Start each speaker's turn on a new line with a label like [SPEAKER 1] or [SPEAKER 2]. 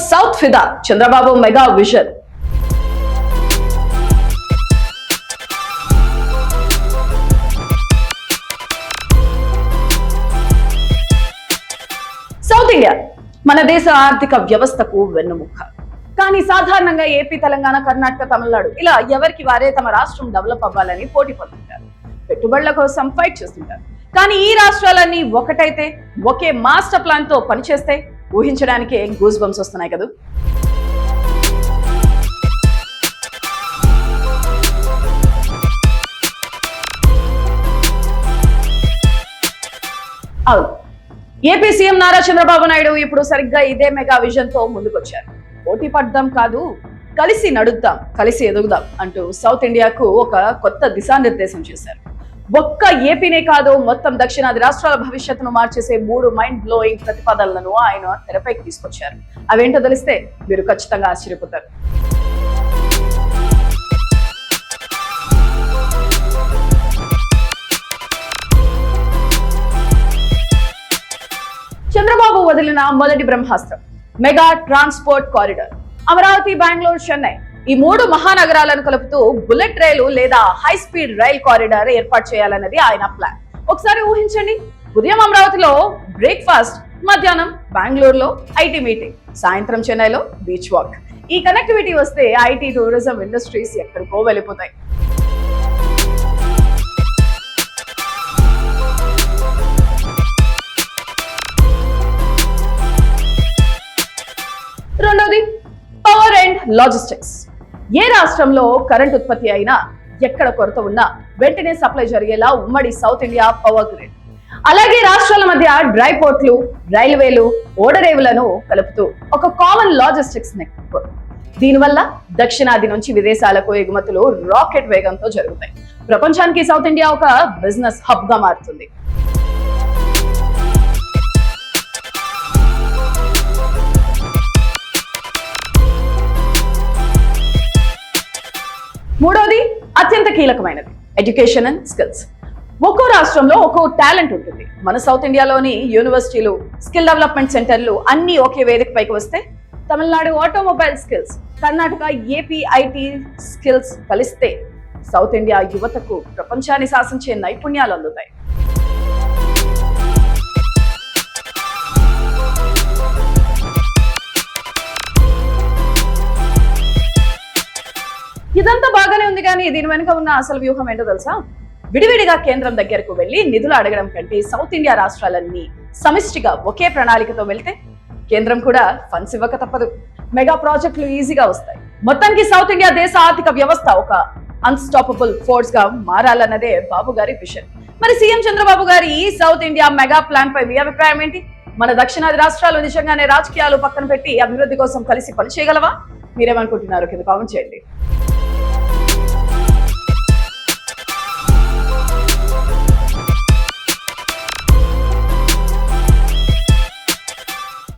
[SPEAKER 1] South ఫిదా Chandrababu mega vision. South India మన దేశ ఆర్థిక వ్యవస్థకు వెన్నుముక్క. కానీ సాధారణంగా ఏపీ, తెలంగాణ, కర్ణాటక, తమిళనాడు ఇలా ఎవరికి వారే తమ రాష్ట్రం డెవలప్ అవ్వాలని పోటీ పడుతుంటారు, పెట్టుబడుల కోసం ఫైట్ చేస్తుంటారు. కానీ ఈ రాష్ట్రాలన్నీ ఒకటైతే, ఒకే మాస్టర్ ప్లాన్ తో పనిచేస్తే ఊహించడానికే గూస్ బంప్స్ వస్తున్నాయి కదా. అవును, ఏపీ సీఎం నారా చంద్రబాబు నాయుడు ఇప్పుడు సరిగ్గా ఇదే మెగా విజన్ తో ముందుకొచ్చారు. పోటీ పడ్డాం కాదు, కలిసి నడుద్దాం, కలిసి ఎదుగుదాం అంటూ సౌత్ ఇండియాకు ఒక కొత్త దిశానిర్దేశం చేశారు. ఒక్క ఏపీనే కాదు, మొత్తం దక్షిణాది రాష్ట్రాల భవిష్యత్తును మార్చేసే 3 మైండ్ బ్లోయింగ్ ప్రతిపాదనలను ఆయన తెరపైకి తీసుకొచ్చారు. అవేంటో తెలిస్తే మీరు ఖచ్చితంగా ఆశ్చర్యపోతారు. చంద్రబాబు వదిలిన మొదటి బ్రహ్మాస్త్రం mega transport corridor. Amaravati, Bengaluru, Chennai ఈ 3 మహానగరాలను కలుపుతూ బుల్లెట్ రైలు లేదా హై స్పీడ్ రైల్ కారిడార్ ఏర్పాటు చేయాలన్నది ఆయన ప్లాన్. ఒకసారి ఊహించండి, ఉదయం అమరావతిలో బ్రేక్ఫాస్ట్, మధ్యాహ్నం బెంగళూరులో ఐటీ మీటింగ్, సాయంత్రం చెన్నైలో బీచ్ వాక్. ఈ కనెక్టివిటీ వస్తే ఐటీ, టూరిజం ఇండస్ట్రీస్ ఎక్కడికో వెళ్ళిపోతాయి. రెండోది పవర్ అండ్ లాజిస్టిక్స్. ఏ రాష్ట్రంలో కరెంట్ ఉత్పత్తి అయినా, ఎక్కడ కొరత ఉన్నా వెంటనే సప్లై జరిగేలా ఉమ్మడి సౌత్ ఇండియా పవర్ గ్రిడ్. అలాగే రాష్ట్రాల మధ్య డ్రై పోర్ట్లు, రైల్వేలు, ఓడరేవులను కలుపుతూ ఒక కామన్ లాజిస్టిక్స్ నెట్వర్క్. దీనివల్ల దక్షిణాది నుంచి విదేశాలకు ఎగుమతులు రాకెట్ వేగంతో జరుగుతాయి. ప్రపంచానికి సౌత్ ఇండియా ఒక బిజినెస్ హబ్ గా మారుతుంది. మూడోది అత్యంత కీలకమైనది ఎడ్యుకేషన్ అండ్ స్కిల్స్. ఒక్కో రాష్ట్రంలో ఒక్కో టాలెంట్ ఉంటుంది. మన సౌత్ ఇండియాలోని యూనివర్సిటీలు, స్కిల్ డెవలప్మెంట్ సెంటర్లు అన్ని ఒకే వేదిక పైకి వస్తే, Tamil Nadu automobile skills, Karnataka AP IT skills కలిస్తే సౌత్ ఇండియా యువతకు ప్రపంచాన్ని శాసించే నైపుణ్యాలు అందుతాయి. ఇదంతా బాగానే ఉంది, కానీ దీని వెనుక ఉన్న అసలు వ్యూహం ఏంటో తెలుసా? విడివిడిగా కేంద్రం దగ్గరకు వెళ్లి నిధులు అడగడం కంటే సౌత్ ఇండియా రాష్ట్రాలన్నీ సమిష్టిగా ఒకే ప్రణాళికతో వెళ్తే కేంద్రం కూడా ఫండ్స్ ఇవ్వక తప్పదు. మెగా ప్రాజెక్టులు ఈజీగా వస్తాయి. మొత్తానికి సౌత్ ఇండియా దేశ ఆర్థిక వ్యవస్థ ఒక అన్స్టాపబుల్ ఫోర్స్ గా మారాలన్నదే బాబు గారి విజన్. మరి సీఎం చంద్రబాబు గారి ఈ సౌత్ ఇండియా మెగా ప్లాన్ పై మీ అభిప్రాయం ఏంటి? మన దక్షిణాది రాష్ట్రాలు నిజంగానే రాజకీయాలు పక్కన పెట్టి అభివృద్ధి కోసం కలిసి పనిచేయగలవా? మీరేమనుకుంటున్నారు కింద కామెంట్ చేయండి.